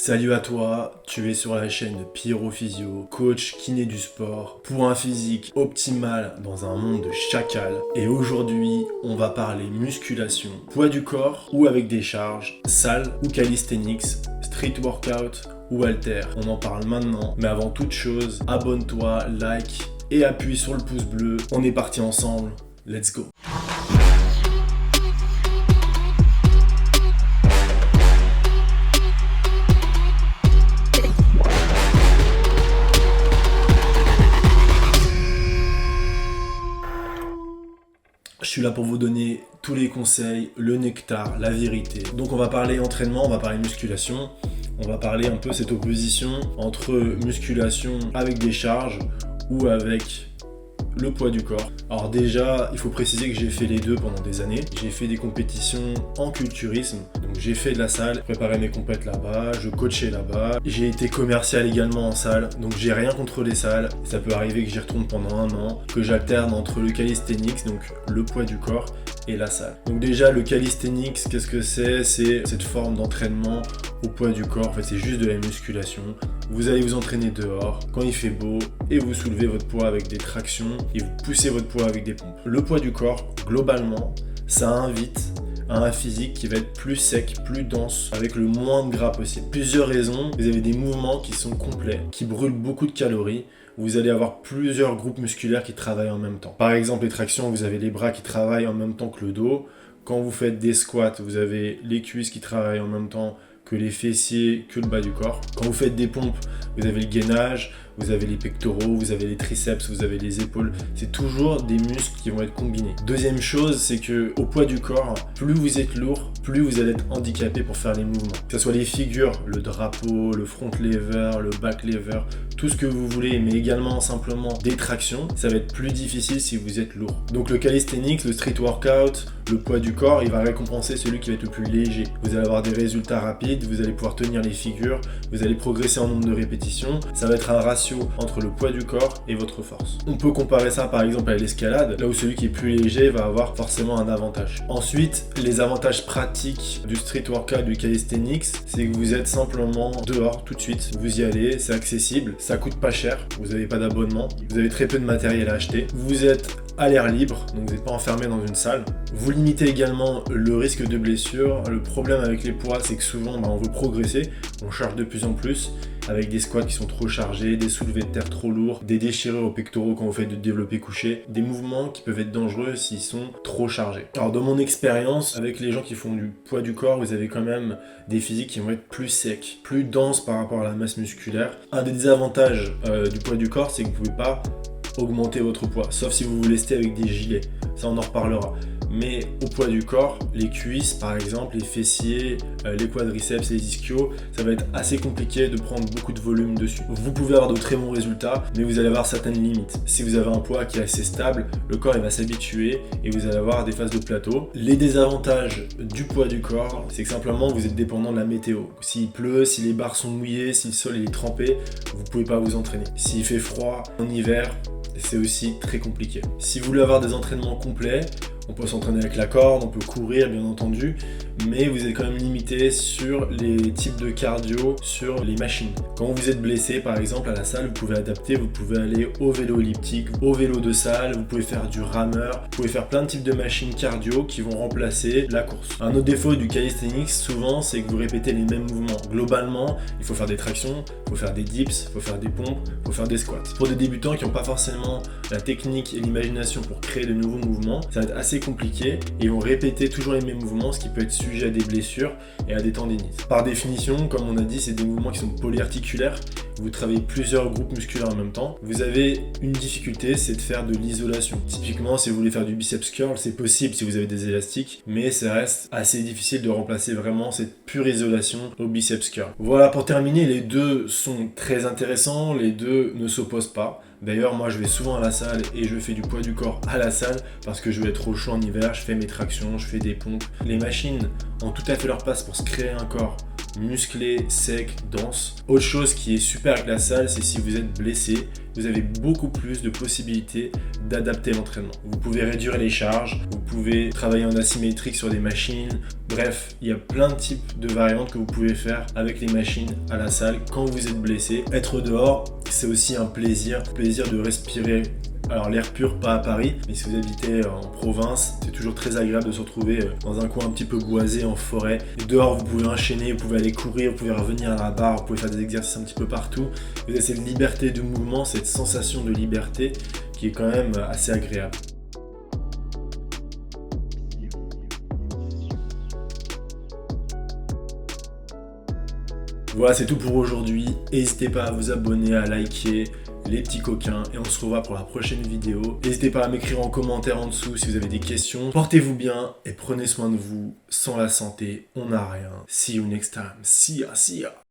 Salut à toi, tu es sur la chaîne de Pierrot Physio, coach kiné du sport, pour un physique optimal dans un monde de chacal. Et aujourd'hui, on va parler musculation, poids du corps ou avec des charges, salle ou calisthenics, street workout ou halter. On en parle maintenant, mais avant toute chose, abonne-toi, like et appuie sur le pouce bleu. On est parti ensemble, let's go! Je suis là pour vous donner tous les conseils, le nectar, la vérité. Donc on va parler entraînement, on va parler musculation, on va parler un peu cette opposition entre musculation avec des charges ou avec le poids du corps. Alors déjà, il faut préciser que j'ai fait les deux pendant des années. J'ai fait des compétitions en culturisme, donc j'ai fait de la salle, préparé mes compètes là-bas, je coachais là-bas. J'ai été commercial également en salle, donc j'ai rien contre les salles. Ça peut arriver que j'y retourne pendant un an, que j'alterne entre le calisthenics, donc le poids du corps, et la salle. Donc déjà, le calisthenics, qu'est-ce que c'est? C'est cette forme d'entraînement au poids du corps. En fait, c'est juste de la musculation. Vous allez vous entraîner dehors, quand il fait beau, et vous soulevez votre poids avec des tractions, et vous poussez votre poids avec des pompes. Le poids du corps, globalement, ça invite à un physique qui va être plus sec, plus dense, avec le moins de gras possible. Plusieurs raisons, vous avez des mouvements qui sont complets, qui brûlent beaucoup de calories. Vous allez avoir plusieurs groupes musculaires qui travaillent en même temps. Par exemple, les tractions, vous avez les bras qui travaillent en même temps que le dos. Quand vous faites des squats, vous avez les cuisses qui travaillent en même temps que les fessiers, que le bas du corps. Quand vous faites des pompes, vous avez le gainage, vous avez les pectoraux, vous avez les triceps, vous avez les épaules. C'est toujours des muscles qui vont être combinés. Deuxième chose, c'est que au poids du corps, plus vous êtes lourd, plus vous allez être handicapé pour faire les mouvements. Que ce soit les figures, le drapeau, le front lever, le back lever, tout ce que vous voulez, mais également simplement des tractions, ça va être plus difficile si vous êtes lourd. Donc le calisthenics, le street workout, le poids du corps, il va récompenser celui qui va être le plus léger. Vous allez avoir des résultats rapides, vous allez pouvoir tenir les figures, vous allez progresser en nombre de répétitions. Ça va être un ratio entre le poids du corps et votre force. On peut comparer ça par exemple à l'escalade, là où celui qui est plus léger va avoir forcément un avantage. Ensuite, les avantages pratiques du street workout, du calisthenics, c'est que vous êtes simplement dehors tout de suite. Vous y allez, c'est accessible, ça coûte pas cher, vous n'avez pas d'abonnement, vous avez très peu de matériel à acheter, vous êtes à l'air libre, donc vous n'êtes pas enfermé dans une salle. Vous limitez également le risque de blessure. Le problème avec les poids, c'est que souvent on veut progresser, on charge de plus en plus avec des squats qui sont trop chargés, des soulevés de terre trop lourds, des déchirures aux pectoraux quand vous faites du développé couché, des mouvements qui peuvent être dangereux s'ils sont trop chargés. Alors dans mon expérience, avec les gens qui font du poids du corps, vous avez quand même des physiques qui vont être plus secs, plus denses par rapport à la masse musculaire. Un des désavantages du poids du corps, c'est que vous ne pouvez pas augmenter votre poids, sauf si vous vous lestez avec des gilets, ça on en reparlera. Mais au poids du corps, les cuisses par exemple, les fessiers, les quadriceps, les ischios, ça va être assez compliqué de prendre beaucoup de volume dessus. Vous pouvez avoir de très bons résultats, mais vous allez avoir certaines limites. Si vous avez un poids qui est assez stable, le corps il va s'habituer et vous allez avoir des phases de plateau. Les désavantages du poids du corps, c'est que simplement vous êtes dépendant de la météo. S'il pleut, si les barres sont mouillées, si le sol il est trempé, vous pouvez pas vous entraîner. S'il fait froid en hiver, c'est aussi très compliqué. Si vous voulez avoir des entraînements complets, on peut s'entraîner avec la corde, on peut courir bien entendu, mais vous êtes quand même limité sur les types de cardio, sur les machines. Quand vous êtes blessé par exemple à la salle, vous pouvez adapter, vous pouvez aller au vélo elliptique, au vélo de salle, vous pouvez faire du rameur, vous pouvez faire plein de types de machines cardio qui vont remplacer la course. Un autre défaut du calisthenics souvent, c'est que vous répétez les mêmes mouvements. Globalement, il faut faire des tractions, il faut faire des dips, il faut faire des pompes, il faut faire des squats. Pour des débutants qui n'ont pas forcément la technique et l'imagination pour créer de nouveaux mouvements, ça va être assez compliqué et ils vont répéter toujours les mêmes mouvements, ce qui peut être sujet à des blessures et à des tendinites. Par définition, comme on a dit, c'est des mouvements qui sont polyarticulaires. Vous travaillez plusieurs groupes musculaires en même temps. Vous avez une difficulté, c'est de faire de l'isolation. Typiquement, si vous voulez faire du biceps curl, c'est possible si vous avez des élastiques, mais ça reste assez difficile de remplacer vraiment cette pure isolation au biceps curl. Voilà, pour terminer, les deux sont très intéressants, les deux ne s'opposent pas. D'ailleurs, moi, je vais souvent à la salle et je fais du poids du corps à la salle parce que je vais être au chaud en hiver, je fais mes tractions, je fais des pompes. Les machines ont tout à fait leur place pour se créer un corps musclé, sec, dense. Autre chose qui est super avec la salle, c'est si vous êtes blessé, vous avez beaucoup plus de possibilités d'adapter l'entraînement. Vous pouvez réduire les charges, vous pouvez travailler en asymétrique sur des machines. Bref, il y a plein de types de variantes que vous pouvez faire avec les machines à la salle quand vous êtes blessé. Être dehors, c'est aussi un plaisir de respirer. Alors l'air pur, pas à Paris, mais si vous habitez en province, c'est toujours très agréable de se retrouver dans un coin un petit peu boisé, en forêt. Et dehors, vous pouvez enchaîner, vous pouvez aller courir, vous pouvez revenir à la barre, vous pouvez faire des exercices un petit peu partout. Vous avez cette liberté de mouvement, cette sensation de liberté qui est quand même assez agréable. Voilà, c'est tout pour aujourd'hui. N'hésitez pas à vous abonner, à liker les petits coquins et on se revoit pour la prochaine vidéo. N'hésitez pas à m'écrire en commentaire en dessous si vous avez des questions. Portez-vous bien et prenez soin de vous. Sans la santé, on n'a rien. See you next time. See ya, see ya.